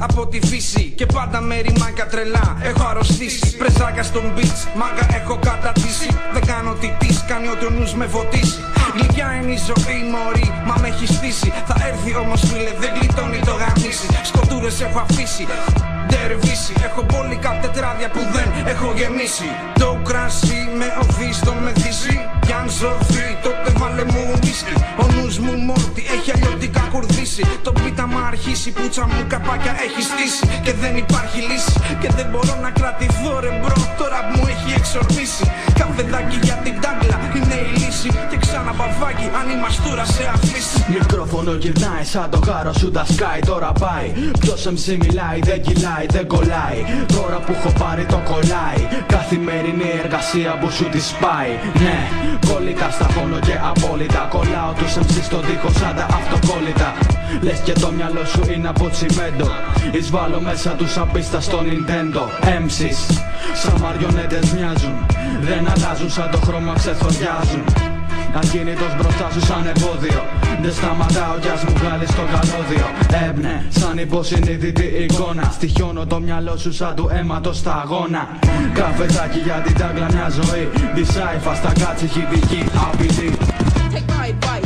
από τη φύση και πάντα με ρημάκια τρελά έχω αρρωστήσει. Πρεζάκια στον beach, μάγκα έχω κατατήσει. Δεν κάνω τι της, κάνει ότι ο νους με φωτίσει. Γλυκιά είναι η ζωή μωρή, μα με έχει στήσει. Θα έρθει όμως φίλε, δεν γλιτώνει το γαμίσι. Σκοτούρες έχω αφήσει, ντερβίσει. Έχω μπόλικα τετράδια που δεν έχω γεμίσει. Το κρασί με οδεί στο μεθύσι. Κι αν ζωθεί τότε βάλε μου ουίσκι. Ο νους μου μόρτι έχει αλλιώτικα κουρδίσει. Το πίτα μ' αρχίσει, πουτσα μου καπάκια έχει στήσει. Και δεν υπάρχει λύση και δεν μπορώ να κρατηθώ ρε μπρο. Τώρα που μου έχει εξορμήσει. Καφεδάκι για την τάγκλα είναι η λύση. Και ξανά μπαβάκι αν η μαστούρα σε αφήσει. Μικρόφωνο γυρνάει σαν το γάρο σου τα σκάει. Τώρα πάει, ποιος MC μιλάει, δεν κυλάει, δεν κολλάει. Τώρα που έχω πάρει το κολλάει. Καθημερινή εργασία που σου τη σπάει. Ναι, κόλληκα σταθώνω και απόλυτα. Κολλάω τους MC στον τοίχο σαν τα αυτοκόλλητα. Λες και το μυαλό σου είναι από τσιμέντο. Εισβάλλω μέσα τους σαν πίστα στο Nintendo. MC's σαν μαριονέτες μοιάζουν. Δεν αλλάζουν σαν το χρώμα ξεθοριάζουν. Ακίνητος μπροστά σου σαν εμπόδιο. Δεν σταματάω κι ας μου βγάλεις το καλώδιο. Έμπνε σαν υποσυνείδητη εικόνα. Στοιχιώνω το μυαλό σου σαν του αίματος στα αγώνα. Καφεδάκι για την τάγκλα μια ζωή. Δισάιφα στα κάτσι έχει δική απειλή. Take my advice.